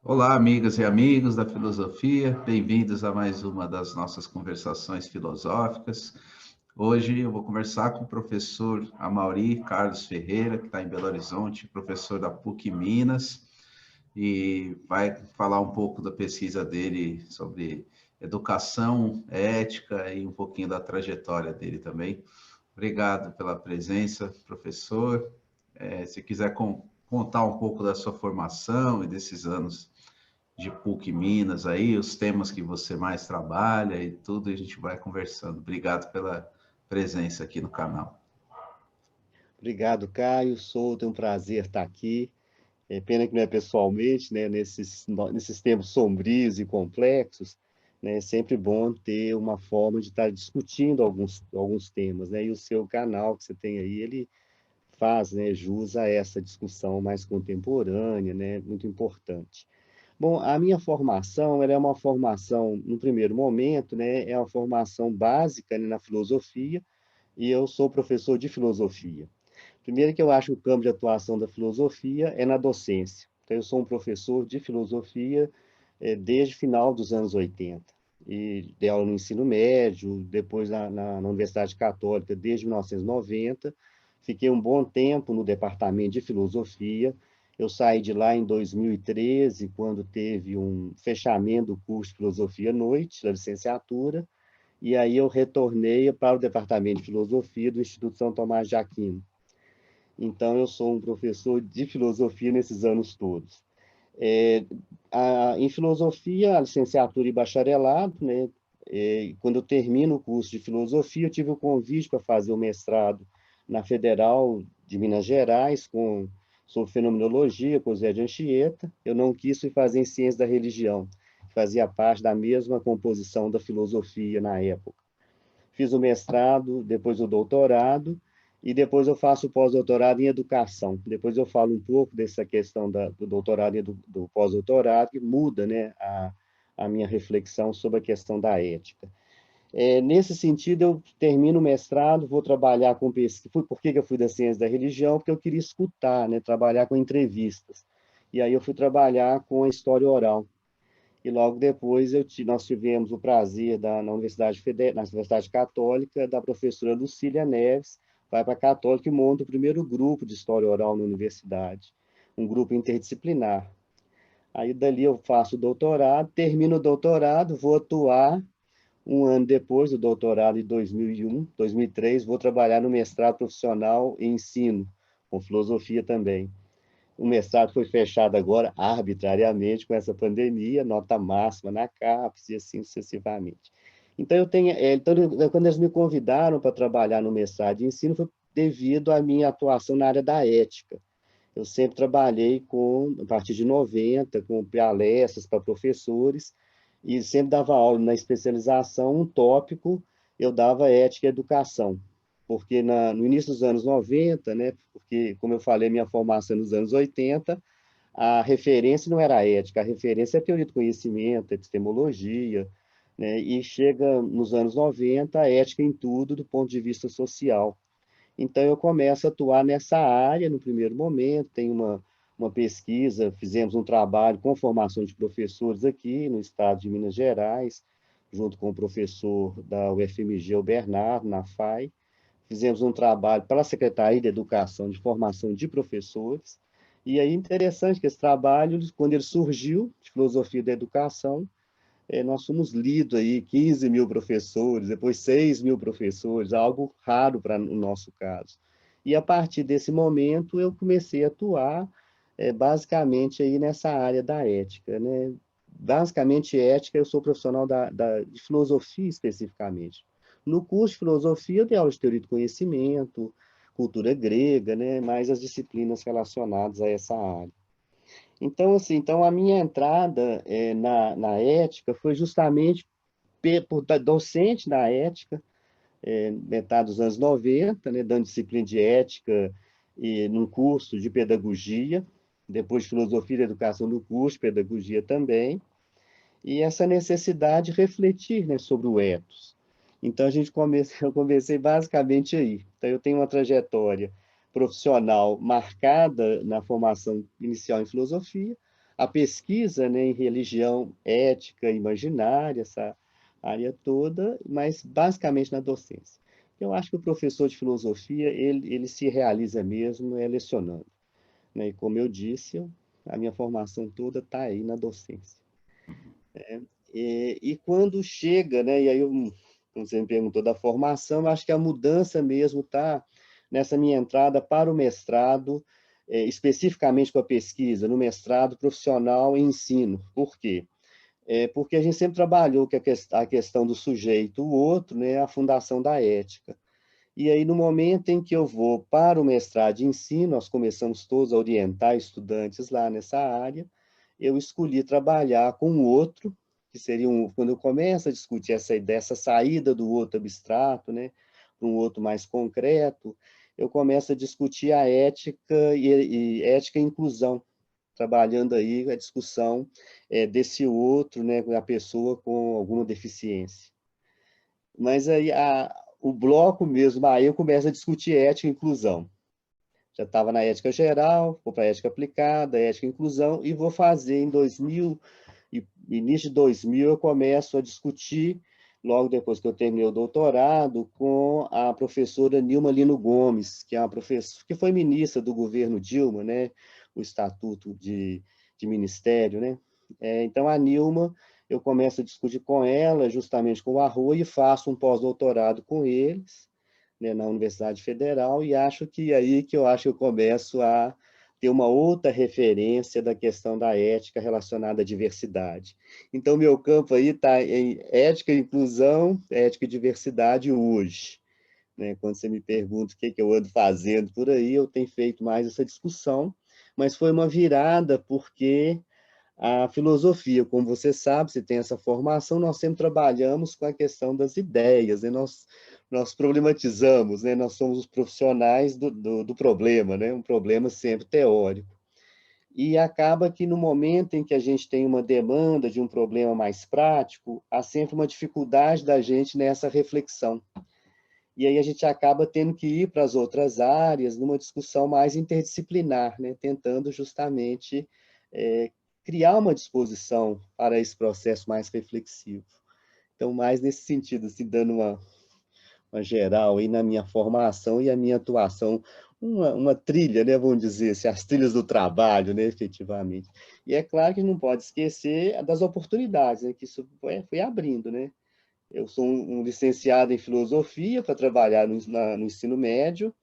Olá, amigas e amigos da filosofia, bem-vindos a mais uma das nossas conversações filosóficas. Hoje eu vou conversar com o professor Amaury Carlos Ferreira, que está em Belo Horizonte, professor da PUC Minas, e vai falar um pouco da pesquisa dele sobre educação, ética e um pouquinho da trajetória dele também. Obrigado pela presença, professor. Se quiser contar um pouco da sua formação e desses anos de PUC Minas aí, os temas que você mais trabalha e tudo, a gente vai conversando. Obrigado pela presença aqui no canal. Obrigado, Caio. Souto, é um prazer estar aqui. É pena que não é pessoalmente, né? Nesses tempos sombrios e complexos, né? É sempre bom ter uma forma de estar discutindo alguns temas, né? E o seu canal que você tem aí, ele faz, né, jus a essa discussão mais contemporânea, né? Muito importante. Bom, a minha formação, ela é uma formação, no primeiro momento, né? É uma formação básica, né, na filosofia, e eu sou professor de filosofia. Primeiro que eu acho que o campo de atuação da filosofia é na docência. Então, eu sou um professor de filosofia desde o final dos anos 80. E dei aula no ensino médio, depois na Universidade Católica desde 1990. Fiquei um bom tempo no departamento de filosofia. Eu saí de lá em 2013, quando teve um fechamento do curso de filosofia à noite, da licenciatura, e aí eu retornei para o departamento de filosofia do Instituto São Tomás de Aquino. Então, eu sou um professor de filosofia nesses anos todos. É, em filosofia, a licenciatura e bacharelado, né? Quando eu termino o curso de filosofia, eu tive o convite para fazer o mestrado na Federal de Minas Gerais, sobre fenomenologia, com Zé de Anchieta. Eu não quis fazer em ciência da religião, que fazia parte da mesma composição da filosofia na época. Fiz o mestrado, depois o doutorado, e depois eu faço o pós-doutorado em educação. Depois eu falo um pouco dessa questão do doutorado e do pós-doutorado, que muda, né, a minha reflexão sobre a questão da ética. Nesse sentido, eu termino o mestrado, vou trabalhar com pesquisa. Por que eu fui da ciência da religião? Porque eu queria escutar, né, trabalhar com entrevistas. E aí eu fui trabalhar com a história oral. E logo depois nós tivemos o prazer na Universidade Católica, da professora Lucília Neves, vai para a Católica e monta o primeiro grupo de história oral na universidade, um grupo interdisciplinar. Aí dali eu faço o doutorado, termino o doutorado, vou atuar um ano depois do doutorado, em 2001, 2003, vou trabalhar no mestrado profissional em ensino, com filosofia também. O mestrado foi fechado agora arbitrariamente com essa pandemia, nota máxima na CAPES e assim sucessivamente. Então, quando eles me convidaram para trabalhar no mestrado de ensino, foi devido à minha atuação na área da ética. Eu sempre trabalhei a partir de 90, com palestras para professores, e sempre dava aula na especialização, um tópico, eu dava ética e educação, porque no início dos anos 90, né, porque, como eu falei, minha formação nos anos 80, a referência não era a ética, a referência é a teoria do conhecimento, a epistemologia, né, e chega nos anos 90, a ética em tudo do ponto de vista social. Então, eu começo a atuar nessa área no primeiro momento, tem uma pesquisa, fizemos um trabalho com formação de professores aqui no estado de Minas Gerais, junto com o professor da UFMG, o Bernardo, na FAI. Fizemos um trabalho para a Secretaria de Educação, de formação de professores. E aí, interessante que esse trabalho, quando ele surgiu, de filosofia da educação, nós fomos lidos aí 15 mil professores, depois 6 mil professores, algo raro para o nosso caso. E a partir desse momento eu comecei a atuar basicamente aí nessa área da ética, né? Basicamente ética, eu sou profissional de filosofia especificamente. No curso de filosofia eu dei aula de teoria do conhecimento, cultura grega, né? Mais as disciplinas relacionadas a essa área. Então, assim, então a minha entrada na ética foi justamente por docente da ética, metade dos anos 90, né, dando disciplina de ética num curso de pedagogia, depois de filosofia da educação no curso, pedagogia também, e essa necessidade de refletir, né, sobre o ethos. Então, eu comecei basicamente aí. Então, eu tenho uma trajetória profissional marcada na formação inicial em filosofia. a pesquisa, né, em religião ética, imaginária, essa área toda, mas basicamente na docência. Eu acho que o professor de filosofia, ele se realiza mesmo lecionando, né? E como eu disse, a minha formação toda está aí na docência. E quando chega, né, e aí como você me perguntou da formação, eu acho que a mudança mesmo está nessa minha entrada para o mestrado, especificamente com a pesquisa, no mestrado profissional em ensino. Por quê? Porque a gente sempre trabalhou com a questão do sujeito, o outro, né, a fundação da ética. E aí, no momento em que eu vou para o mestrado de ensino, nós começamos todos a orientar estudantes lá nessa área, eu escolhi trabalhar com o outro, que seria quando eu começo a discutir essa ideia, essa saída do outro abstrato, né, para um outro mais concreto, eu começo a discutir a ética e ética e inclusão, trabalhando aí a discussão desse outro, né, a pessoa com alguma deficiência. Mas aí o bloco mesmo, aí eu começo a discutir ética e inclusão. Já estava na ética geral, vou para a ética aplicada, ética e inclusão, e vou fazer em 2000, início de 2000, eu começo a discutir, logo depois que eu terminei o doutorado, com a professora Nilma Lino Gomes, que é uma professora que foi ministra do governo Dilma, né, o Estatuto de Ministério, né? Então, a Nilma, eu começo a discutir com ela, justamente com o Arroio, e faço um pós-doutorado com eles, né, na Universidade Federal, e acho que aí que eu acho que eu começo a ter uma outra referência da questão da ética relacionada à diversidade. Então, meu campo aí está em ética e inclusão, ética e diversidade hoje. Né? Quando você me pergunta o que eu ando fazendo por aí, eu tenho feito mais essa discussão, mas foi uma virada porque a filosofia, como você sabe, você tem essa formação, nós sempre trabalhamos com a questão das ideias, né? Nós problematizamos, né? Nós somos os profissionais do problema, né? Um problema sempre teórico. E acaba que no momento em que a gente tem uma demanda de um problema mais prático, há sempre uma dificuldade da gente nessa reflexão. E aí a gente acaba tendo que ir para as outras áreas numa discussão mais interdisciplinar, né? Tentando justamente criar uma disposição para esse processo mais reflexivo. Então, mais nesse sentido, assim, dando uma geral aí na minha formação e a minha atuação, uma trilha, né, vamos dizer assim, as trilhas do trabalho, né, efetivamente. E é claro que não pode esquecer das oportunidades, né, que isso foi abrindo, né. Eu sou um licenciado em filosofia para trabalhar no ensino médio,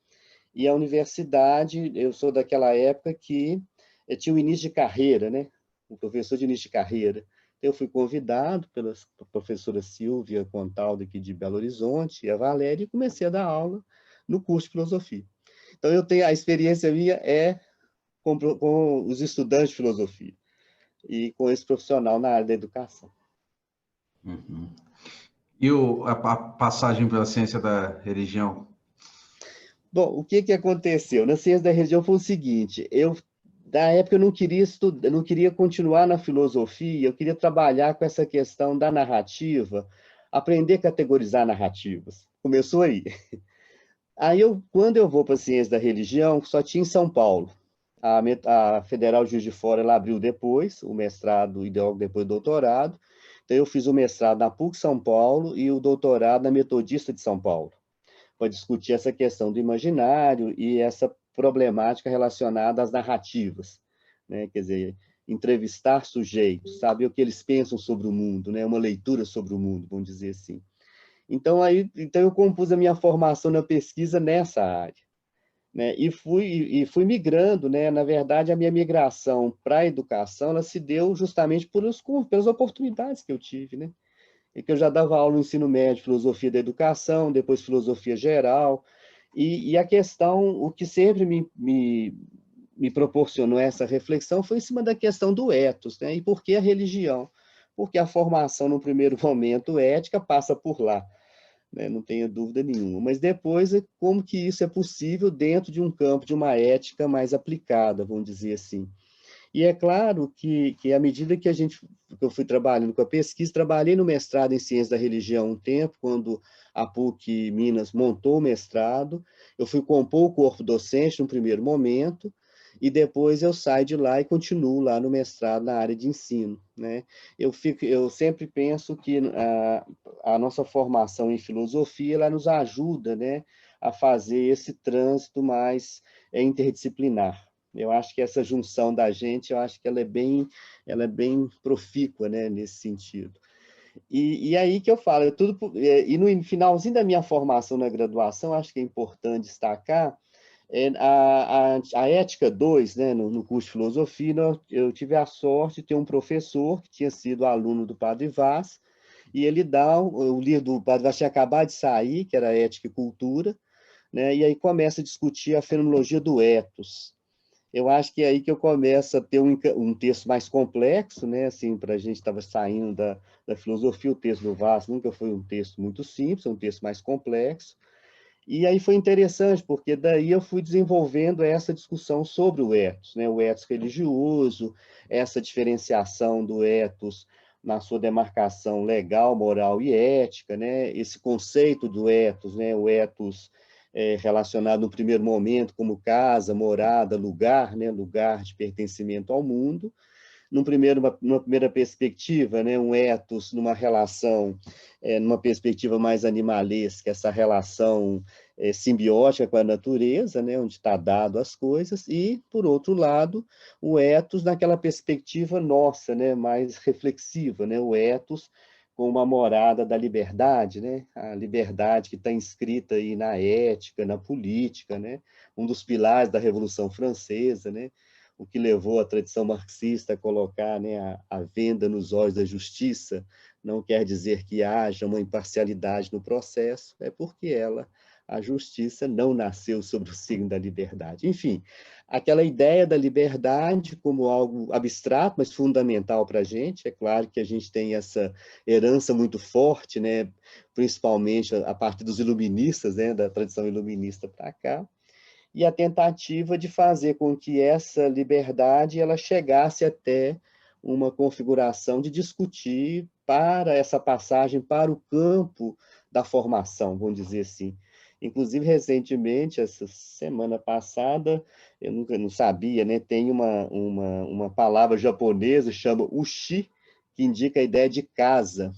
e a universidade, eu sou daquela época que tinha o início de carreira, né? O professor de início de carreira. Eu fui convidado pela professora Silvia Contaldo, aqui de Belo Horizonte, e a Valéria, e comecei a dar aula no curso de filosofia. Então, eu tenho a experiência minha com os estudantes de filosofia e com esse profissional na área da educação. Uhum. E a passagem pela ciência da religião? Bom, o que aconteceu? Na ciência da religião foi o seguinte, da época eu não queria estudar, não queria continuar na filosofia, eu queria trabalhar com essa questão da narrativa, aprender a categorizar narrativas. Começou aí. Aí quando eu vou para a ciência da religião, só tinha em São Paulo. A Federal Juiz de Fora ela abriu depois, o mestrado e depois o doutorado. Então eu fiz o mestrado na PUC São Paulo e o doutorado na Metodista de São Paulo, para discutir essa questão do imaginário e essa problemática relacionada às narrativas, né? Quer dizer, entrevistar sujeitos, saber o que eles pensam sobre o mundo, né? Uma leitura sobre o mundo, vamos dizer assim. Então eu compus a minha formação na pesquisa nessa área, né? E fui migrando, né? Na verdade, a minha migração para a educação, ela se deu justamente pelas oportunidades que eu tive, né? E que eu já dava aula no ensino médio, filosofia da educação, depois filosofia geral, e a questão, o que sempre me proporcionou essa reflexão foi em cima da questão do ethos, né? E por que a religião? Porque a formação, no primeiro momento, ética passa por lá, né? Não tenha dúvida nenhuma. Mas depois, como que isso é possível dentro de um campo de uma ética mais aplicada, vamos dizer assim. E é claro que à medida que eu fui trabalhando com a pesquisa, trabalhei no mestrado em Ciência da Religião um tempo, quando a PUC Minas montou o mestrado, eu fui compor o corpo docente no primeiro momento, e depois eu saio de lá e continuo lá no mestrado na área de ensino, né? Eu sempre penso que a nossa formação em filosofia, ela nos ajuda, né, a fazer esse trânsito mais interdisciplinar. Eu acho que essa junção da gente, eu acho que ela é bem profícua, né, nesse sentido. E aí que eu falo, e no finalzinho da minha formação na graduação, acho que é importante destacar a ética 2, né, no curso de filosofia, eu tive a sorte de ter um professor que tinha sido aluno do Padre Vaz, e ele dá o livro do Padre Vaz tinha acabado de sair, que era Ética e Cultura, né, e aí começa a discutir a fenomenologia do ethos. Eu acho que é aí que eu começo a ter um texto mais complexo, né? Assim, para a gente estava saindo da filosofia, o texto do Vaz nunca foi um texto muito simples, é um texto mais complexo. E aí foi interessante, porque daí eu fui desenvolvendo essa discussão sobre o ethos, né? O ethos religioso, essa diferenciação do ethos na sua demarcação legal, moral e ética, né? Esse conceito do ethos, né? O ethos relacionado no primeiro momento como casa, morada, lugar, né? Lugar de pertencimento ao mundo, numa primeira perspectiva, né, um ethos numa relação, numa perspectiva mais animalesca, essa relação simbiótica com a natureza, né, onde está dado as coisas, e, por outro lado, o ethos naquela perspectiva nossa, né, mais reflexiva, né, o ethos com uma morada da liberdade, né, a liberdade que está inscrita aí na ética, na política, né, um dos pilares da Revolução Francesa, né, o que levou a tradição marxista a colocar, né, a venda nos olhos da justiça, não quer dizer que haja uma imparcialidade no processo, é porque a justiça, não nasceu sobre o signo da liberdade. Enfim, aquela ideia da liberdade como algo abstrato, mas fundamental para a gente. É claro que a gente tem essa herança muito forte, né, principalmente a partir dos iluministas, né, da tradição iluminista para cá, e a tentativa de fazer com que essa liberdade ela chegasse até uma configuração de discutir para essa passagem para o campo da formação, vamos dizer assim. Inclusive, recentemente, essa semana passada, eu nunca não sabia, né? Tem uma palavra japonesa, chama ushi, que indica a ideia de casa.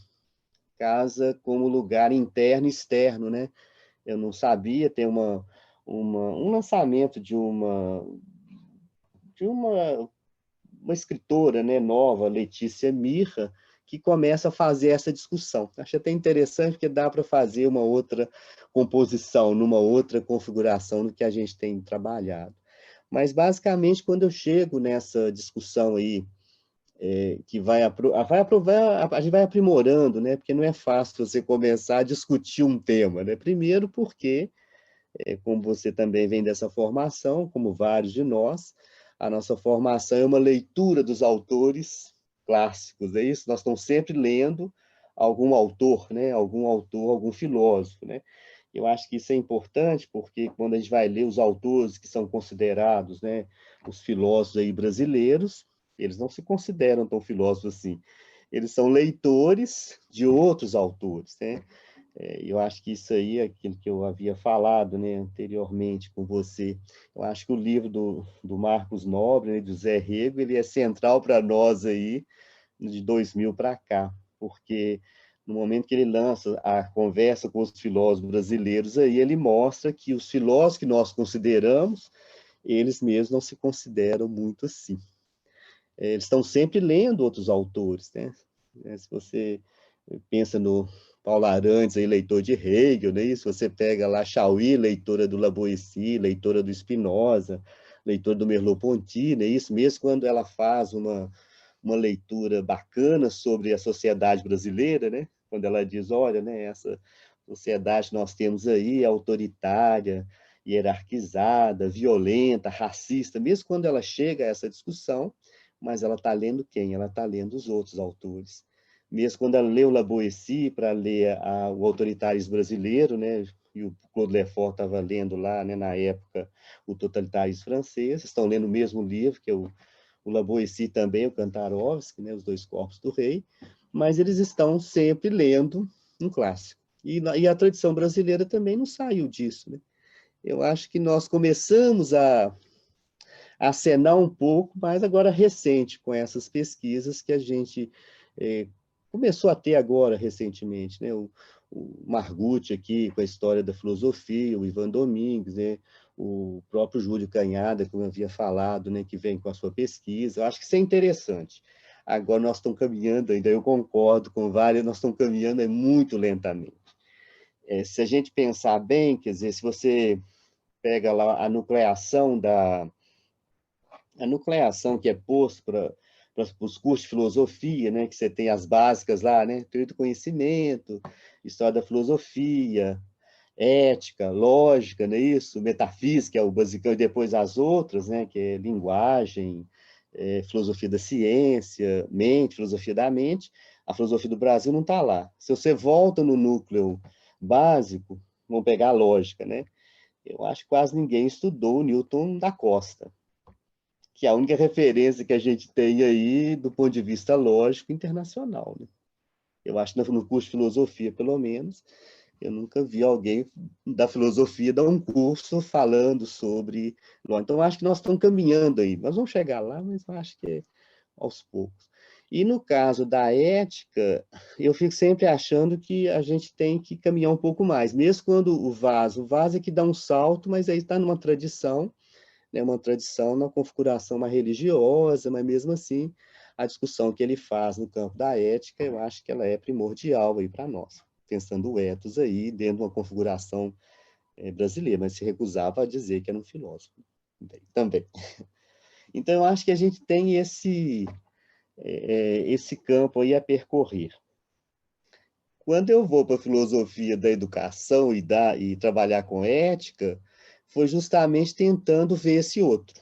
Casa como lugar interno e externo, né? Eu não sabia, tem um lançamento de uma escritora, né, nova, Letícia Mirra, que começa a fazer essa discussão. Acho até interessante, porque dá para fazer uma outra composição, numa outra configuração do que a gente tem trabalhado. Mas, basicamente, quando eu chego nessa discussão aí, que a gente vai aprimorando, né? Porque não é fácil você começar a discutir um tema, né? Primeiro porque como você também vem dessa formação, como vários de nós, a nossa formação é uma leitura dos autores clássicos, é isso? Nós estamos sempre lendo algum autor, né? Algum autor, algum filósofo, né? Eu acho que isso é importante porque quando a gente vai ler os autores que são considerados, né, os filósofos aí brasileiros, eles não se consideram tão filósofos assim. Eles são leitores de outros autores, né? Eu acho que isso aí é aquilo que eu havia falado, né, anteriormente com você. Eu acho que o livro do Marcos Nobre, né, do Zé Rego, ele é central para nós aí, de 2000 para cá, porque no momento que ele lança a conversa com os filósofos brasileiros, aí ele mostra que os filósofos que nós consideramos, eles mesmos não se consideram muito assim. Eles estão sempre lendo outros autores, né? Se você pensa no Paulo Arantes, aí, leitor de Hegel, né? Se você pega lá Chauí, leitora do Lavoisier, leitora do Spinoza, leitora do Merleau-Ponty, né? Isso mesmo quando ela faz uma leitura bacana sobre a sociedade brasileira, né? Quando ela diz, olha, né, essa sociedade que nós temos aí é autoritária, hierarquizada, violenta, racista, mesmo quando ela chega a essa discussão, mas ela está lendo quem? Ela está lendo os outros autores. Mesmo quando ela leu Lavoisier para ler o autoritarismo brasileiro, né? E o Claude Lefort estava lendo lá, né, na época, o totalitarismo francês, estão lendo o mesmo livro, que é o Lavoisier também, o Kantarovsky, né, Os Dois Corpos do Rei, mas eles estão sempre lendo um clássico. E a tradição brasileira também não saiu disso, né? Eu acho que nós começamos acenar um pouco, mas agora recente, com essas pesquisas que a gente começou a ter agora recentemente, né? O Margutti aqui com a história da filosofia, o Ivan Domingues, né? O próprio Júlio Canhada, como eu havia falado, né? Que vem com a sua pesquisa. Eu acho que isso é interessante. Agora nós estamos caminhando ainda, eu concordo com vários, nós estamos caminhando muito lentamente. Se a gente pensar bem, quer dizer, se você pega lá a nucleação que é posto para os cursos de filosofia, né, que você tem as básicas lá, né, teoria do conhecimento, história da filosofia, ética, lógica, não é isso? Metafísica é o basicão, e depois as outras, né, que é linguagem, filosofia da ciência, mente, filosofia da mente. A filosofia do Brasil não está lá. Se você volta no núcleo básico, vamos pegar a lógica, né? Eu acho que quase ninguém estudou o Newton da Costa, que é a única referência que a gente tem aí do ponto de vista lógico internacional, né? Eu acho que no curso de filosofia, pelo menos, eu nunca vi alguém da filosofia dar um curso falando sobre. Então, eu acho que nós estamos caminhando aí. Nós vamos chegar lá, mas eu acho que é aos poucos. E no caso da ética, eu fico sempre achando que a gente tem que caminhar um pouco mais, mesmo quando o vaso é que dá um salto, mas aí está numa tradição, né, uma tradição na configuração mais religiosa, mas mesmo assim, a discussão que ele faz no campo da ética, eu acho que ela é primordial aí para nós, pensando o ethos aí dentro de uma configuração brasileira, mas se recusava a dizer que era um filósofo também. Então, eu acho que a gente tem esse campo aí a percorrer. Quando eu vou para a filosofia da educação e trabalhar com ética, foi justamente tentando ver esse outro,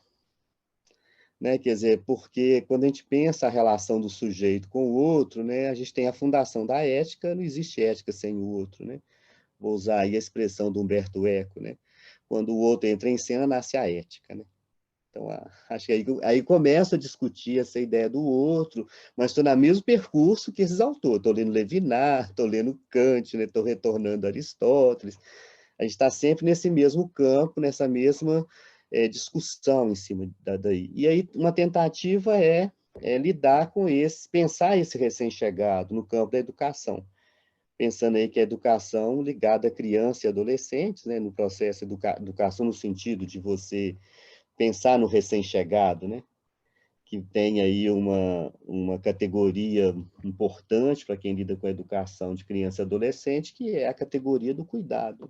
né? Quer dizer, porque quando a gente pensa a relação do sujeito com o outro, né, a gente tem a fundação da ética, não existe ética sem o outro, né? Vou usar aí a expressão do Humberto Eco, né? Quando o outro entra em cena, nasce a ética, né? Então, acho que aí começa a discutir essa ideia do outro, mas estou no mesmo percurso que esses autores. Estou lendo Levinas, estou lendo Kant, né? Estou retornando a Aristóteles. A gente está sempre nesse mesmo campo, nessa mesma discussão em cima daí. E aí uma tentativa é lidar com pensar esse recém-chegado no campo da educação. Pensando aí que a educação ligada a criança e adolescentes, né? No processo de educação no sentido de você pensar no recém-chegado, né? Que tem aí uma categoria importante para quem lida com a educação de criança e adolescente, que é a categoria do cuidado.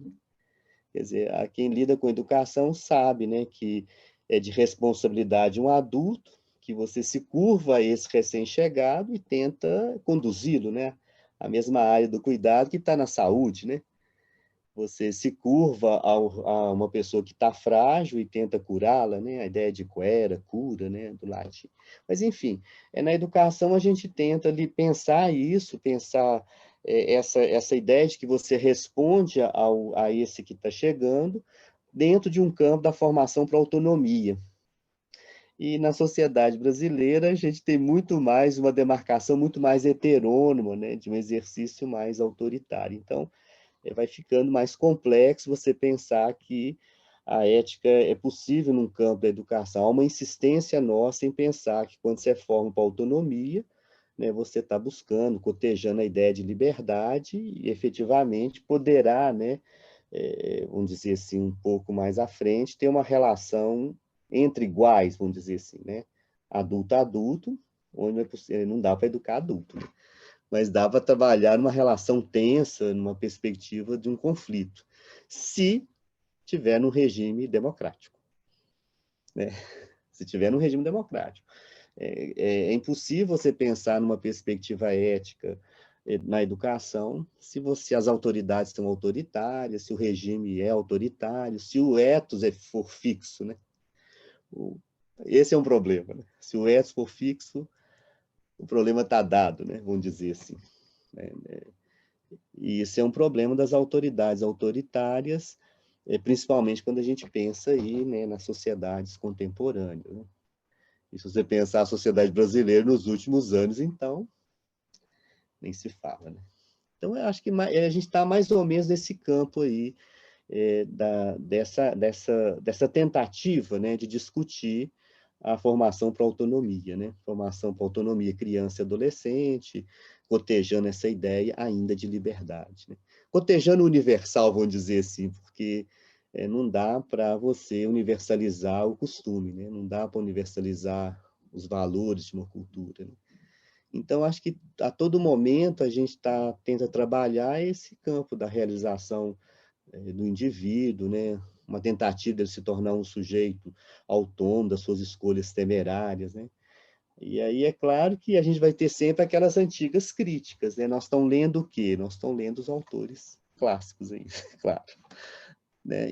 Quer dizer, quem lida com educação sabe, né, que é de responsabilidade um adulto, que você se curva a esse recém-chegado e tenta conduzi-lo, né? A mesma área do cuidado que está na saúde, né? Você se curva a uma pessoa que está frágil e tenta curá-la, né? A ideia de cura, né? Do latim. Mas, enfim, na educação a gente tenta ali pensar isso, pensar essa ideia de que você responde a esse que está chegando dentro de um campo da formação para autonomia. E na sociedade brasileira a gente tem muito mais uma demarcação muito mais heterônoma, né? De um exercício mais autoritário. Então, vai ficando mais complexo você pensar que a ética é possível num campo da educação. Há uma insistência nossa em pensar que quando você forma para autonomia, né, você está buscando, cotejando a ideia de liberdade e efetivamente poderá, né, vamos dizer assim, um pouco mais à frente, ter uma relação entre iguais, vamos dizer assim, né? Adulto a adulto, onde não dá para educar adulto, né? Mas dá para trabalhar numa relação tensa, numa perspectiva de um conflito, se tiver num regime democrático, né? Se tiver num regime democrático. É impossível você pensar numa perspectiva ética na educação se as autoridades são autoritárias, se o regime é autoritário, se o ethos for fixo, né? Esse é um problema, né? Se o ethos for fixo, o problema está dado, né? Vamos dizer assim. E isso é um problema das autoridades autoritárias, principalmente quando a gente pensa aí, né, nas sociedades contemporâneas, né? E se você pensar a sociedade brasileira nos últimos anos, então, nem se fala, né? Então, eu acho que a gente está mais ou menos nesse campo aí, dessa tentativa, né, de discutir a formação para autonomia, né? Formação para autonomia criança e adolescente, cotejando essa ideia ainda de liberdade, né? Cotejando o universal, vamos dizer assim, porque não dá para você universalizar o costume, né? Não dá para universalizar os valores de uma cultura, né? Então, acho que a todo momento a gente tenta trabalhar esse campo da realização do indivíduo, né? Uma tentativa de se tornar um sujeito autônomo das suas escolhas temerárias, né? E aí é claro que a gente vai ter sempre aquelas antigas críticas, né? Nós estamos lendo o quê? Nós estamos lendo os autores clássicos aí, claro. Né?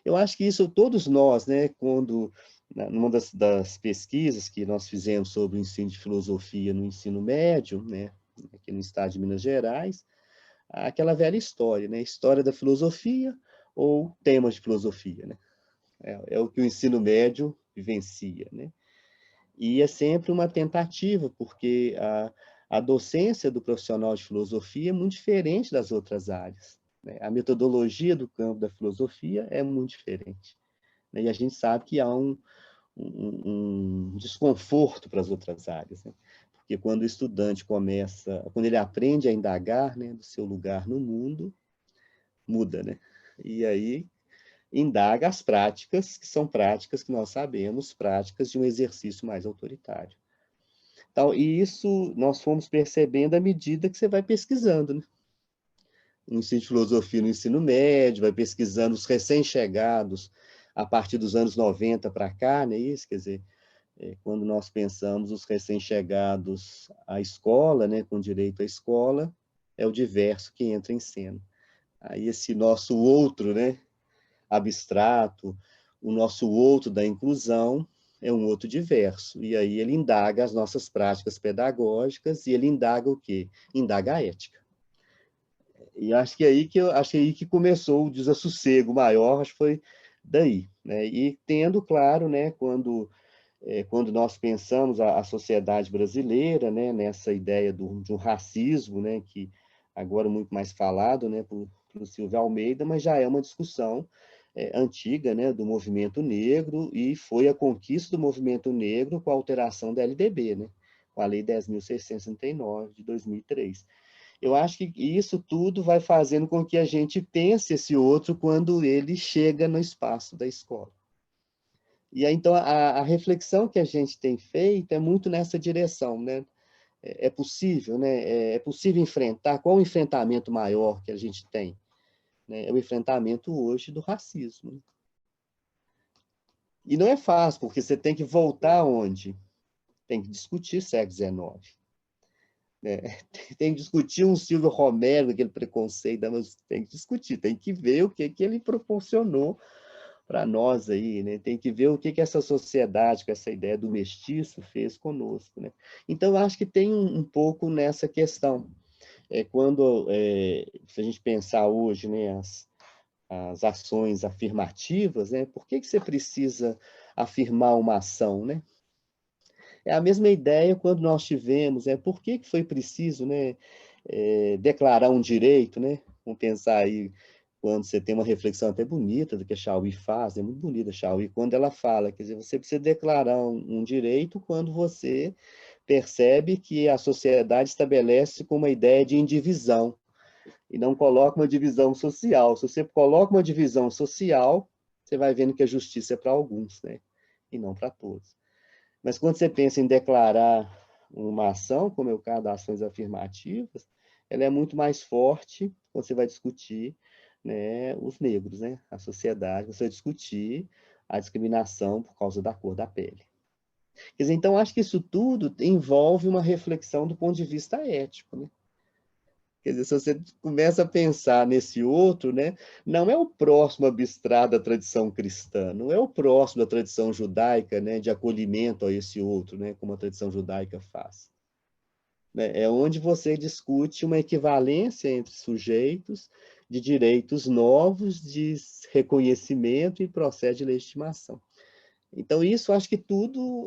Eu acho que isso todos nós, né? Quando numa das pesquisas que nós fizemos sobre o ensino de filosofia no ensino médio, né? Aqui no estado de Minas Gerais, aquela velha história, né? História da filosofia ou temas de filosofia, né? É o que o ensino médio vivencia, né? E é sempre uma tentativa, porque a docência do profissional de filosofia é muito diferente das outras áreas, né? A metodologia do campo da filosofia é muito diferente, né? E a gente sabe que há um desconforto para as outras áreas, né? Porque quando o estudante quando ele aprende a indagar, né, do seu lugar no mundo, muda, né? E aí indaga as práticas, que são práticas que nós sabemos, práticas de um exercício mais autoritário. Então, e isso nós fomos percebendo à medida que você vai pesquisando, né? No ensino de filosofia no ensino médio, vai pesquisando os recém-chegados a partir dos anos 90 para cá, né? Isso, quer dizer, quando nós pensamos os recém-chegados à escola, né, com direito à escola, é o diverso que entra em cena. Aí esse nosso outro, né, abstrato, o nosso outro da inclusão é um outro diverso. E aí ele indaga as nossas práticas pedagógicas e ele indaga o quê? Indaga a ética. E acho que aí que começou o desassossego maior, acho que foi daí, né? E tendo claro, né, quando nós pensamos a sociedade brasileira, né, nessa ideia de um racismo, né, que agora é muito mais falado, né, por Silvio Almeida, mas já é uma discussão antiga, né, do movimento negro, e foi a conquista do movimento negro com a alteração da LDB, né, com a Lei 10.669 de 2003. Eu acho que isso tudo vai fazendo com que a gente pense esse outro quando ele chega no espaço da escola. E aí, então, a reflexão que a gente tem feito é muito nessa direção, né? É possível, né? É possível enfrentar, qual o enfrentamento maior que a gente tem? Né? É o enfrentamento hoje do racismo. E não é fácil, porque você tem que voltar onde? Tem que discutir século XIX. Né? Tem que discutir um Silvio Romero, aquele preconceito, mas tem que discutir, tem que ver o que ele proporcionou para nós aí, né? Tem que ver o que essa sociedade, com essa ideia do mestiço, fez conosco, né? Então, eu acho que tem um pouco nessa questão. Se a gente pensar hoje, né, as ações afirmativas, né? Por que você precisa afirmar uma ação, né? É a mesma ideia quando nós tivemos, por que foi preciso, né, declarar um direito, né? Vamos pensar aí, quando você tem uma reflexão até bonita do que a Chauí faz, é muito bonita a Chauí, quando ela fala, quer dizer, você precisa declarar um direito quando você percebe que a sociedade estabelece com uma ideia de indivisão, e não coloca uma divisão social. Se você coloca uma divisão social, você vai vendo que a justiça é para alguns, né? E não para todos. Mas quando você pensa em declarar uma ação, como é o caso das ações afirmativas, ela é muito mais forte quando você vai discutir, né, os negros, né, a sociedade, você vai discutir a discriminação por causa da cor da pele. Quer dizer, então, acho que isso tudo envolve uma reflexão do ponto de vista ético, né? Quer dizer, se você começa a pensar nesse outro, né, não é o próximo abstrato da tradição cristã, não é o próximo da tradição judaica, né, de acolhimento a esse outro, né, como a tradição judaica faz. Né? É onde você discute uma equivalência entre sujeitos de direitos novos, de reconhecimento e processo de legitimação. Então, isso, acho que tudo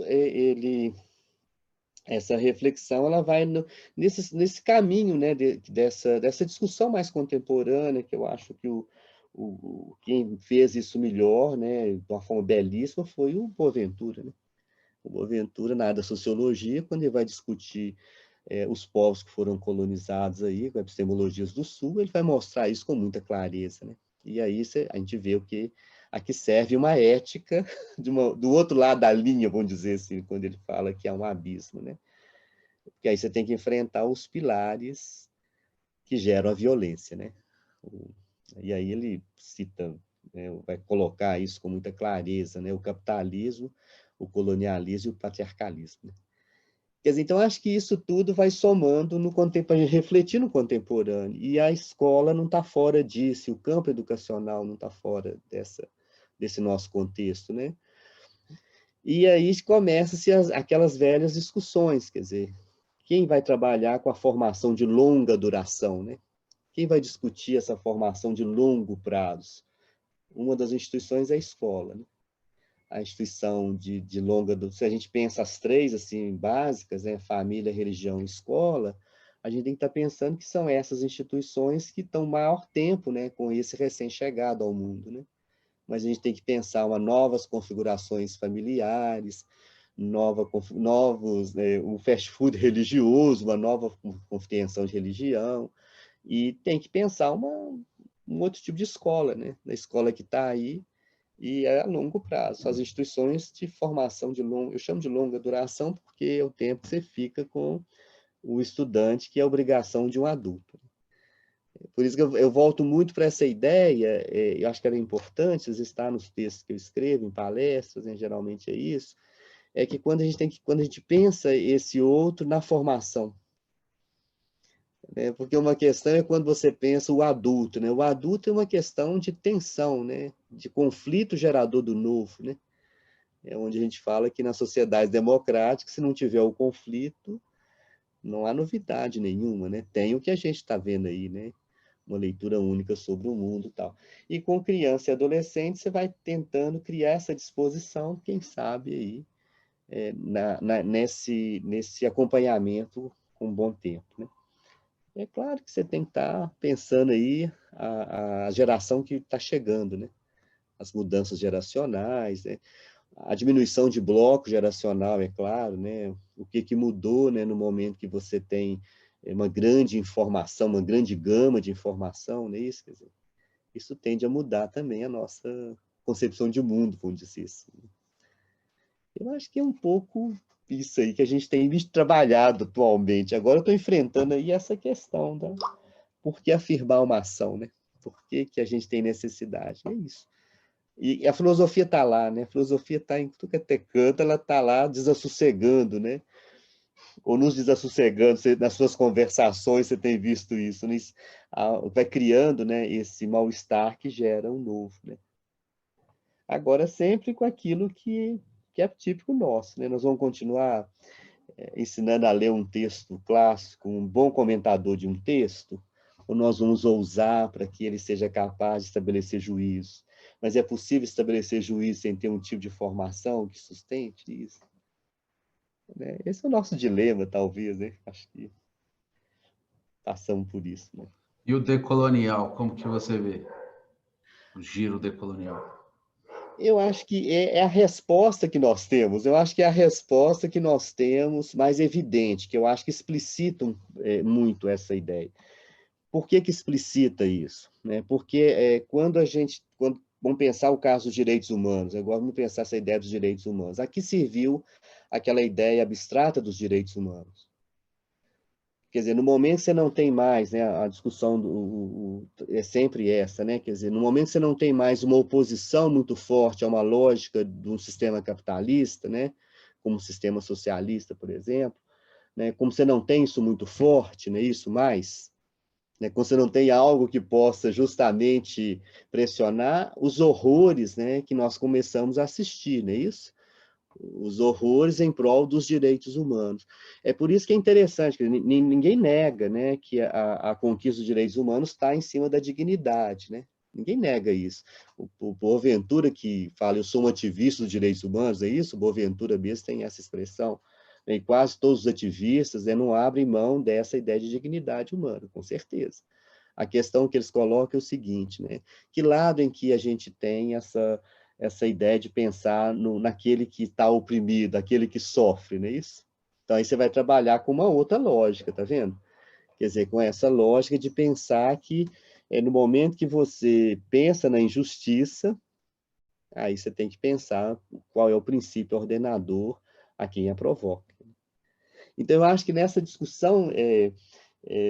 essa reflexão ela vai nesse caminho, né, dessa discussão mais contemporânea, que eu acho que quem fez isso melhor, né, de uma forma belíssima, foi o Boaventura, né? O Boaventura, na área da sociologia, quando ele vai discutir os povos que foram colonizados aí, com epistemologias do Sul, ele vai mostrar isso com muita clareza, né? E aí a gente vê o que aqui serve uma ética do outro lado da linha, vamos dizer assim, quando ele fala que há um abismo, né? Porque aí você tem que enfrentar os pilares que geram a violência, né? E aí ele cita, né, vai colocar isso com muita clareza, né? O capitalismo, o colonialismo e o patriarcalismo, né? Quer dizer, então, acho que isso tudo vai somando no contemporâneo, refletir no contemporâneo, e a escola não está fora disso, o campo educacional não está fora desse nosso contexto, né? E aí começam-se aquelas velhas discussões, quer dizer, quem vai trabalhar com a formação de longa duração, né? Quem vai discutir essa formação de longo prazo? Uma das instituições é a escola, né? A instituição de longa, se a gente pensa as três assim básicas, né, família, religião e escola, a gente tem que estar pensando que são essas instituições que estão maior tempo, né, com esse recém-chegado ao mundo, né? Mas a gente tem que pensar novas configurações familiares, novos, né, um fast food religioso, uma nova compreensão de religião, e tem que pensar um outro tipo de escola, né? Da escola que está aí, e é a longo prazo. As instituições de formação eu chamo de longa duração porque é o tempo que você fica com o estudante, que é a obrigação de um adulto. Por isso que eu volto muito para essa ideia, eu acho que ela é importante, está nos textos que eu escrevo, em palestras, né, geralmente é isso, é que quando a gente pensa esse outro na formação, né, porque uma questão é quando você pensa o adulto, né? O adulto é uma questão de tensão, né? De conflito gerador do novo, né? É onde a gente fala que na sociedade democrática, se não tiver o conflito, não há novidade nenhuma, né? Tem o que a gente está vendo aí, né? Uma leitura única sobre o mundo e tal. E com criança e adolescente, você vai tentando criar essa disposição, quem sabe aí, nesse acompanhamento com um bom tempo, né? É claro que você tem que estar pensando aí a geração que está chegando, né? As mudanças geracionais, né? A diminuição de bloco geracional, é claro, né? O que mudou, né, no momento que você tem uma grande informação, uma grande gama de informação, né? Isso, quer dizer, isso tende a mudar também a nossa concepção de mundo, vamos dizer assim. Eu acho que é um pouco isso aí que a gente tem visto trabalhado atualmente. Agora eu estou enfrentando aí essa questão da por que afirmar uma ação, né? Por que a gente tem necessidade? É isso. E a filosofia está lá, né? A filosofia está em tudo que até canto, ela está lá desassossegando, né? Ou nos desassossegando, nas suas conversações você tem visto isso, né? Vai criando, né, esse mal-estar que gera um novo, né? Agora, sempre com aquilo que é típico nosso, né? Nós vamos continuar ensinando a ler um texto clássico, um bom comentador de um texto, ou nós vamos ousar para que ele seja capaz de estabelecer juízo? Mas é possível estabelecer juízo sem ter um tipo de formação que sustente isso? Né? Esse é o nosso dilema, talvez, né? Acho que passamos por isso, né? E o decolonial, como que você vê? O giro decolonial. Eu acho que é a resposta que nós temos. Eu acho que é a resposta que nós temos mais evidente, que eu acho que explicitam muito essa ideia. Por que explicita isso? Né? Porque vamos pensar o caso dos direitos humanos, agora vamos pensar essa ideia dos direitos humanos. A que serviu aquela ideia abstrata dos direitos humanos? Quer dizer, no momento que você não tem mais, né, a discussão é sempre essa, né? Quer dizer, no momento que você não tem mais uma oposição muito forte a uma lógica de um sistema capitalista, né, como o sistema socialista, por exemplo, né, como você não tem isso muito forte, né, isso mais, né, quando você não tem algo que possa justamente pressionar os horrores, né, que nós começamos a assistir, não é isso? Os horrores em prol dos direitos humanos. É por isso que é interessante, que ninguém nega, né, que a conquista dos direitos humanos está em cima da dignidade, né? Ninguém nega isso. O Boaventura que fala, eu sou um ativista dos direitos humanos, é isso? O Boaventura mesmo tem essa expressão. E quase todos os ativistas, né, não abrem mão dessa ideia de dignidade humana, com certeza. A questão que eles colocam é o seguinte, né? Que lado em que a gente tem essa ideia de pensar naquele que está oprimido, aquele que sofre, não é isso? Então, aí você vai trabalhar com uma outra lógica, tá vendo? Quer dizer, com essa lógica de pensar que no momento que você pensa na injustiça, aí você tem que pensar qual é o princípio ordenador a quem a provoca. Então, eu acho que nessa discussão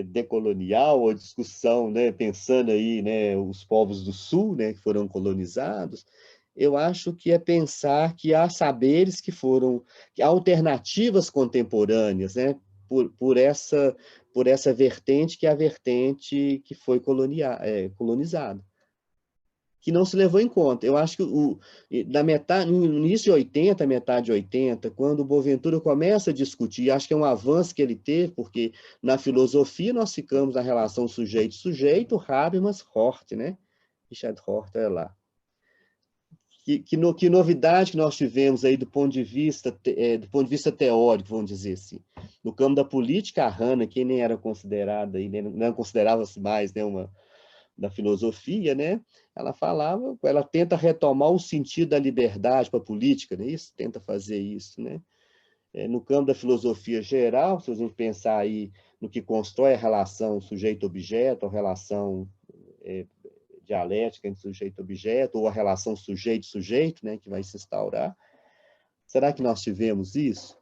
decolonial, ou discussão, né, pensando aí, né, os povos do Sul, né, que foram colonizados, eu acho que é pensar que há saberes que há alternativas contemporâneas, né, por essa vertente que é a vertente que foi colonizada, que não se levou em conta. Eu acho que no início de 80, metade de 80, quando o Boaventura começa a discutir, acho que é um avanço que ele teve, porque na filosofia nós ficamos na relação sujeito-sujeito, Habermas, Hort, né? Richard Hort, é lá. Que novidade que nós tivemos aí do ponto de vista teórico, vamos dizer assim. No campo da política, a Hannah, que nem era considerada, não considerava-se mais, né, da filosofia, né? Ela tenta retomar o sentido da liberdade para a política, né? Isso, tenta fazer isso, né? No campo da filosofia geral, se a gente pensar aí no que constrói a relação sujeito-objeto, a relação dialética entre sujeito e objeto, ou a relação sujeito-sujeito, né, que vai se instaurar. Será que nós tivemos isso?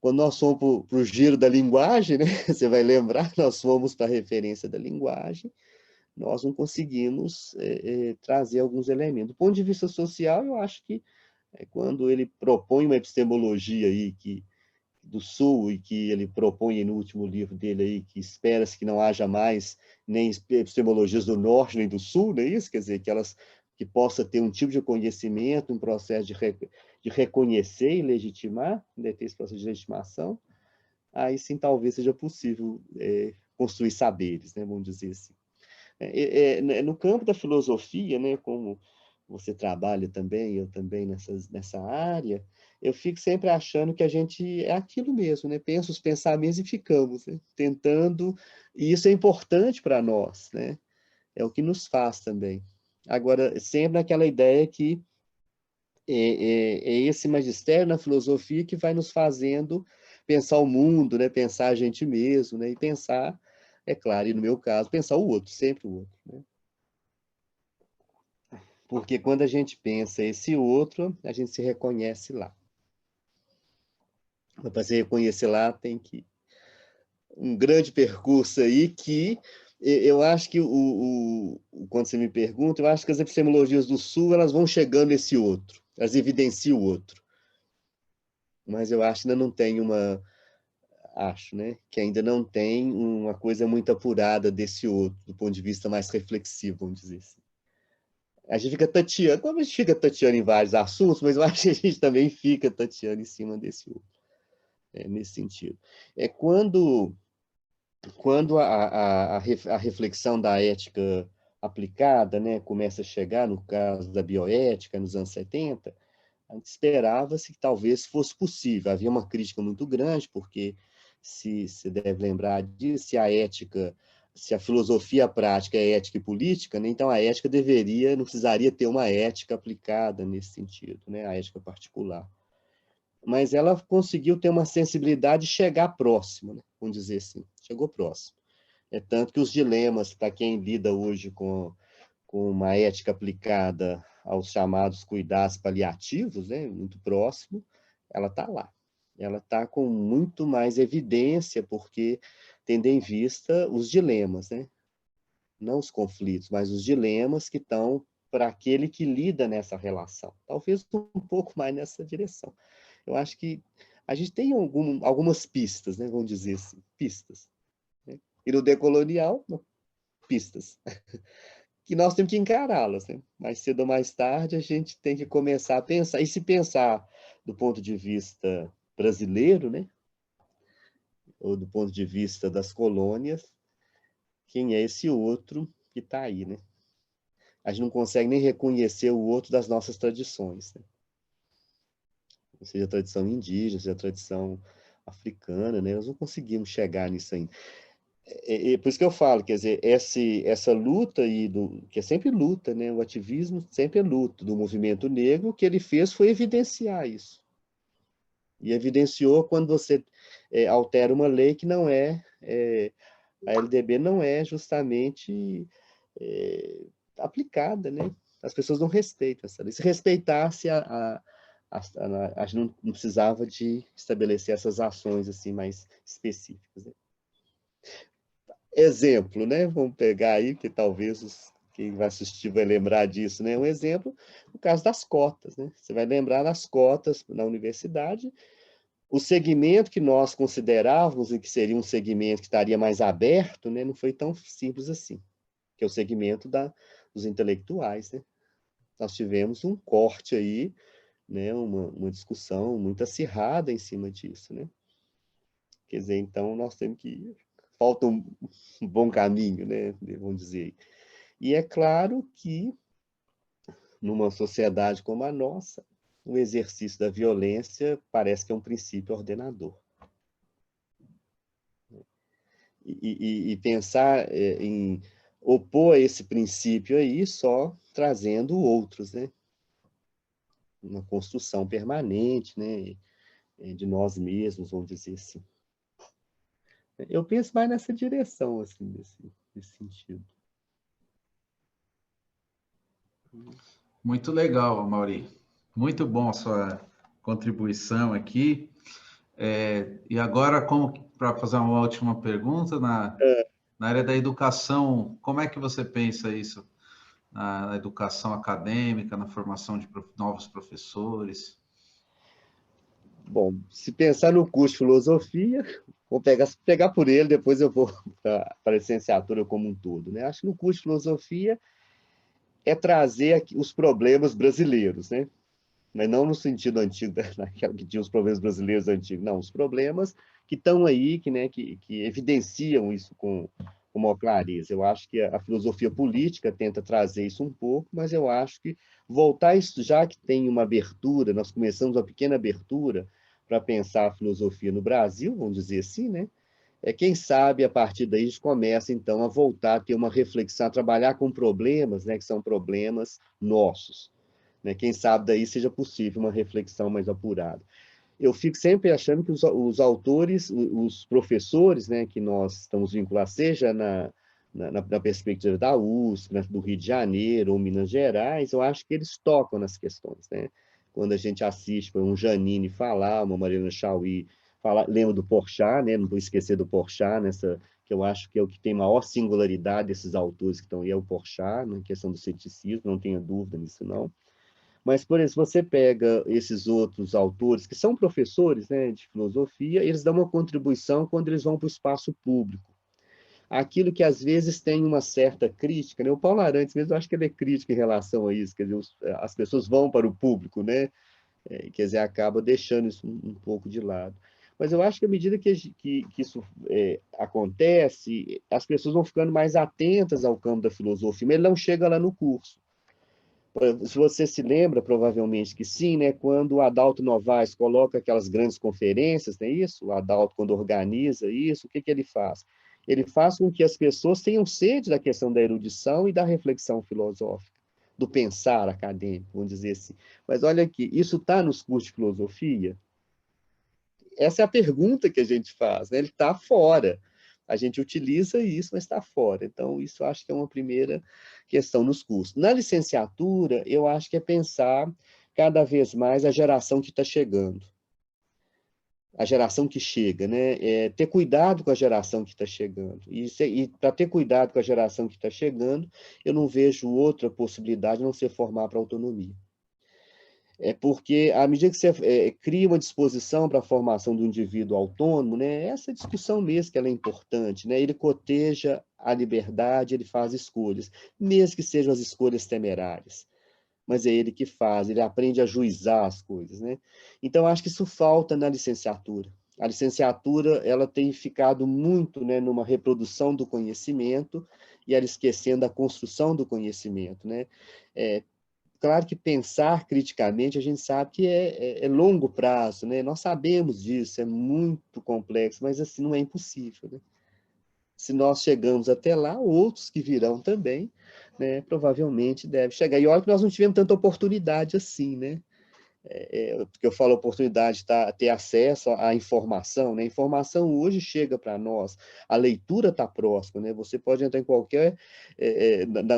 Quando nós fomos para o giro da linguagem, né, você vai lembrar, nós fomos para a referência da linguagem, nós não conseguimos trazer alguns elementos. Do ponto de vista social, eu acho que quando ele propõe uma epistemologia aí do Sul, e que ele propõe no último livro dele aí, que espera-se que não haja mais nem epistemologias do Norte nem do Sul, não é isso? Quer dizer, que possa ter um tipo de conhecimento, um processo de reconhecer e legitimar, né, ter esse processo de legitimação, aí sim talvez seja possível construir saberes, né, vamos dizer assim. No campo da filosofia, né, como você trabalha também, eu também nessa área, eu fico sempre achando que a gente é aquilo mesmo, né? Pensa os pensamentos e ficamos, né? Tentando, e isso é importante para nós, né? É o que nos faz também. Agora, sempre naquela ideia que é esse magistério na filosofia que vai nos fazendo pensar o mundo, né? Pensar a gente mesmo, né? E pensar, é claro, e no meu caso, pensar o outro, sempre o outro, né? Porque quando a gente pensa esse outro, a gente se reconhece lá. Mas para se reconhecer lá, tem que um grande percurso aí que eu acho que quando você me pergunta, eu acho que as epistemologias do Sul elas vão chegando nesse outro, elas evidenciam o outro. Mas eu acho que ainda não tem que ainda não tem uma coisa muito apurada desse outro, do ponto de vista mais reflexivo, vamos dizer assim. A gente fica tateando, como a gente fica tateando em vários assuntos, mas eu acho que a gente também fica tateando em cima desse outro, nesse sentido. Quando a reflexão da ética aplicada, né, começa a chegar, no caso da bioética, nos anos 70, a gente esperava-se que talvez fosse possível. Havia uma crítica muito grande, porque, se deve lembrar disso, se a filosofia prática é ética e política, né, então a ética não precisaria ter uma ética aplicada nesse sentido, né, a ética particular. Mas ela conseguiu ter uma sensibilidade de chegar próximo, né, vamos dizer assim, chegou próximo. Tanto que os dilemas, para quem lida hoje com uma ética aplicada aos chamados cuidados paliativos, né, muito próximo, ela está lá. Ela está com muito mais evidência, porque tendo em vista os dilemas, né? Não os conflitos, mas os dilemas que estão para aquele que lida nessa relação. Talvez um pouco mais nessa direção. Eu acho que a gente tem algumas pistas, né? Vamos dizer assim, pistas. Né? E no decolonial, pistas. Que nós temos que encará-las, né? Mais cedo ou mais tarde, a gente tem que começar a pensar. E se pensar do ponto de vista brasileiro, né? Ou do ponto de vista das colônias, quem é esse outro que está aí, né? A gente não consegue nem reconhecer o outro das nossas tradições, né? Seja a tradição indígena, seja a tradição africana, né? Nós não conseguimos chegar nisso ainda. Por isso que eu falo, quer dizer, essa luta aí, que é sempre luta, né? O ativismo sempre é luta do movimento negro, o que ele fez foi evidenciar isso. E evidenciou quando você altera uma lei que não a LDB não é justamente aplicada, né? As pessoas não respeitam essa lei. Se respeitasse, a gente não precisava de estabelecer essas ações assim mais específicas, né? Exemplo, né? Vamos pegar aí, que talvez quem vai assistir vai lembrar disso, né? Um exemplo, o caso das cotas, né? Você vai lembrar das cotas na universidade, o segmento que nós considerávamos e que seria um segmento que estaria mais aberto, né? Não foi tão simples assim, que é o segmento dos intelectuais, né? Nós tivemos um corte aí, né? Uma discussão muito acirrada em cima disso, né? Quer dizer, então nós temos que falta um bom caminho, né? Vamos dizer. E é claro que, numa sociedade como a nossa, o exercício da violência parece que é um princípio ordenador. E pensar em opor esse princípio aí só trazendo outros, né? Uma construção permanente, né? De nós mesmos, vamos dizer assim. Eu penso mais nessa direção, assim, nesse sentido. Muito legal, Mauri. Muito bom a sua contribuição aqui. E agora, para fazer uma última pergunta, na área da educação, como é que você pensa isso? Na educação acadêmica, na formação de novos professores? Bom, se pensar no curso de filosofia, vou pegar por ele, depois eu vou para a licenciatura como um todo, né? Acho que no curso de filosofia é trazer aqui os problemas brasileiros, né? Mas não no sentido antigo, naquela que tinha os problemas brasileiros antigos, não, os problemas que estão aí, que evidenciam isso com maior clareza. Eu acho que a filosofia política tenta trazer isso um pouco, mas eu acho que voltar isso, já que tem uma abertura, nós começamos uma pequena abertura para pensar a filosofia no Brasil, vamos dizer assim, né? Quem sabe a partir daí a gente começa então a voltar a ter uma reflexão, a trabalhar com problemas, né, que são problemas nossos, né? Quem sabe daí seja possível uma reflexão mais apurada. Eu fico sempre achando que os autores, os professores, né, que nós estamos vinculados, seja na perspectiva da USP, né, do Rio de Janeiro ou Minas Gerais, eu acho que eles tocam nas questões, né? Quando a gente assiste um Janine falar, uma Mariana Chauí falar, lembro do Porchat, né? Não vou esquecer do Porchat, que eu acho que é o que tem maior singularidade desses autores que estão aí, é o Porchat, na questão do ceticismo, não tenha dúvida nisso, não. Mas, por exemplo, você pega esses outros autores, que são professores, né, de filosofia, eles dão uma contribuição quando eles vão para o espaço público. Aquilo que, às vezes, tem uma certa crítica, né? O Paulo Arantes mesmo, eu acho que ele é crítico em relação a isso, quer dizer, as pessoas vão para o público, né? Quer dizer, acaba deixando isso um pouco de lado. Mas eu acho que à medida que isso acontece, as pessoas vão ficando mais atentas ao campo da filosofia, mas ele não chega lá no curso. Se você se lembra, provavelmente que sim, né? Quando o Adalto Novaes coloca aquelas grandes conferências, não é isso? O Adalto, quando organiza isso, o que ele faz? Ele faz com que as pessoas tenham sede da questão da erudição e da reflexão filosófica, do pensar acadêmico, vamos dizer assim. Mas olha aqui, isso está nos cursos de filosofia? Essa é a pergunta que a gente faz, né? Ele está fora. A gente utiliza isso, mas está fora. Então, isso eu acho que é uma primeira questão nos cursos. Na licenciatura, eu acho que é pensar cada vez mais a geração que está chegando. A geração que chega, né? Ter cuidado com a geração que está chegando. E para ter cuidado com a geração que está chegando, eu não vejo outra possibilidade a não ser formar para autonomia. Porque, à medida que você cria uma disposição para a formação do indivíduo autônomo, né, essa discussão mesmo que ela é importante, né, ele coteja a liberdade, ele faz escolhas, mesmo que sejam as escolhas temerárias, mas é ele que faz, ele aprende a juizar as coisas, né? Então, acho que isso falta na licenciatura. A licenciatura, ela tem ficado muito, né, numa reprodução do conhecimento e ela esquecendo a construção do conhecimento, né? Claro que pensar criticamente, a gente sabe que é longo prazo, né? Nós sabemos disso, é muito complexo, mas assim, não é impossível, né? Se nós chegamos até lá, outros que virão também, né, provavelmente devem chegar. E olha que nós não tivemos tanta oportunidade assim, né? Porque eu falo oportunidade de ter acesso à informação, né? A informação hoje chega para nós, a leitura está próxima, né? Você pode entrar em qualquer,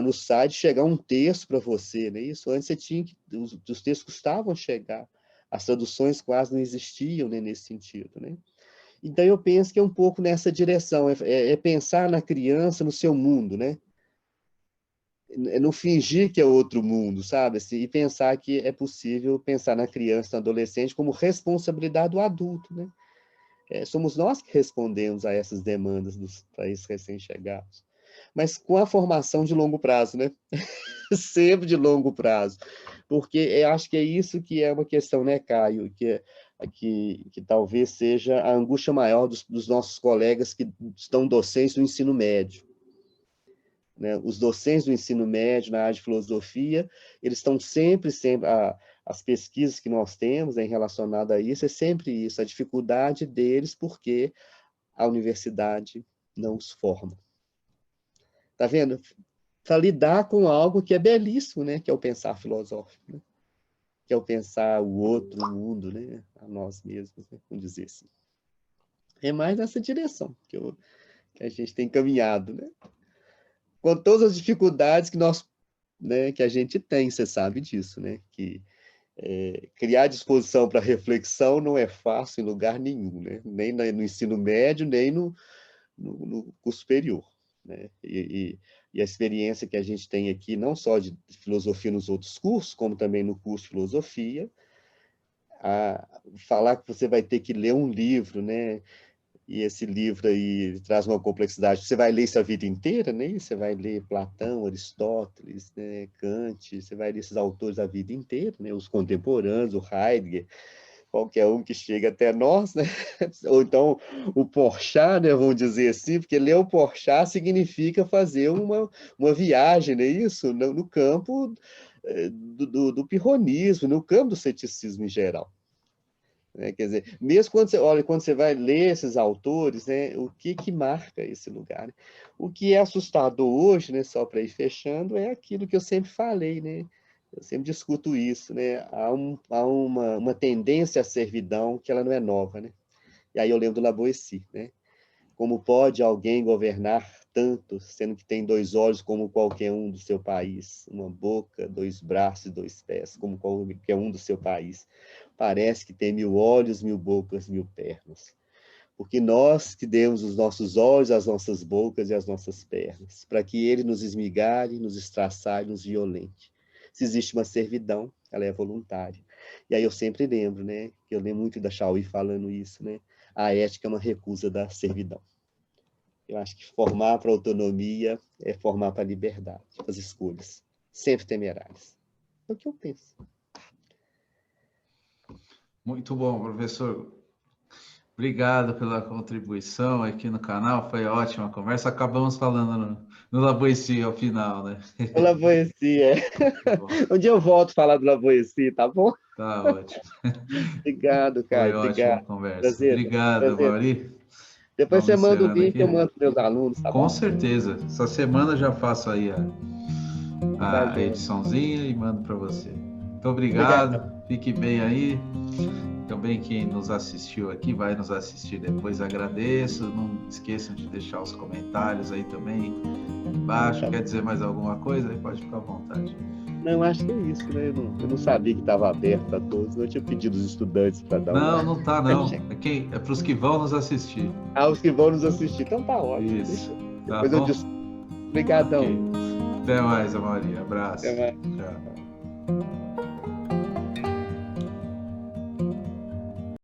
no site, chegar um texto para você, né? Isso antes você tinha que, os textos custavam chegar, as traduções quase não existiam, né, nesse sentido, né? Então eu penso que é um pouco nessa direção, é pensar na criança no seu mundo, né? É não fingir que é outro mundo, sabe? Assim, e pensar que é possível pensar na criança, no adolescente, como responsabilidade do adulto, né? Somos nós que respondemos a essas demandas dos países recém-chegados. Mas com a formação de longo prazo, né? Sempre de longo prazo. Porque eu acho que é isso que é uma questão, né, Caio? Que talvez seja a angústia maior dos nossos colegas que estão docentes no ensino médio, né? Os docentes do ensino médio na área de filosofia, eles estão sempre, as pesquisas que nós temos, né, relacionadas a isso, é sempre isso, a dificuldade deles porque a universidade não os forma. Tá vendo? Para lidar com algo que é belíssimo, né? Que é o pensar filosófico, né? Que é o pensar o outro mundo, né? A nós mesmos, né? Vamos dizer assim. É mais nessa direção que a gente tem caminhado, né? Com todas as dificuldades que né, que a gente tem, você sabe disso, né? Que criar disposição para reflexão não é fácil em lugar nenhum, né? Nem no ensino médio, nem no curso superior, né? E a experiência que a gente tem aqui, não só de filosofia nos outros cursos, como também no curso de filosofia, falar que você vai ter que ler um livro, né? E esse livro aí traz uma complexidade. Você vai ler isso a vida inteira, né? Você vai ler Platão, Aristóteles, né? Kant, você vai ler esses autores a vida inteira, né? Os contemporâneos, o Heidegger, qualquer um que chega até nós, né? Ou então o Porchat, né? Vamos dizer assim, porque ler o Porchat significa fazer uma viagem, né? Isso no campo do pirronismo, no campo do ceticismo em geral. Quer dizer, mesmo quando você vai ler esses autores, né, o que marca esse lugar? Né? O que é assustador hoje, né, só para ir fechando, é aquilo que eu sempre falei, né? Eu sempre discuto isso, né? Há uma tendência à servidão que ela não é nova, né? E aí eu lembro do Lavoisier, né? Como pode alguém governar tanto, sendo que tem 2 olhos como qualquer um do seu país, uma boca, 2 braços e 2 pés, como qualquer um do seu país? Parece que tem 1000 olhos, 1000 bocas, 1000 pernas. Porque nós que demos os nossos olhos, as nossas bocas e as nossas pernas, para que ele nos esmigare, nos estraçalhe, nos violente. Se existe uma servidão, ela é voluntária. E aí eu sempre lembro, né? Que eu lembro muito da Chauí falando isso, né? A ética é uma recusa da servidão. Eu acho que formar para a autonomia é formar para a liberdade, para as escolhas, sempre temerárias. É o que eu penso. Muito bom, professor. Obrigado pela contribuição aqui no canal, foi ótima a conversa. Acabamos falando no Lavoisier ao final, né? O Lavoisier, Um dia eu volto a falar do Lavoisier, tá bom? Tá ótimo. Obrigado, Foi Caio. ótima a Obrigado. conversa. Prazer. Obrigado, Prazer. Mauri. Depois Vamos você manda o encerrando link, aqui. eu mando para meus alunos, tá Com bom? certeza. Essa semana já faço aí Tá a joia. ediçãozinha e mando para você. Muito Obrigado. obrigado. Fique bem aí. Também quem nos assistiu aqui, vai nos assistir depois, agradeço. Não esqueçam de deixar os comentários aí também embaixo. Tá. Quer dizer mais alguma coisa? Aí pode ficar à vontade. Não, acho que é isso, né? Eu não sabia que estava aberto a todos. Eu tinha pedido os estudantes para dar uma... Não tá não. É para os que vão nos assistir. Os que vão nos assistir. Então tá ótimo. Isso. Tá Depois bom? eu disse. Obrigadão. Okay. Até mais, Amauri. Abraço. Até mais. Tchau.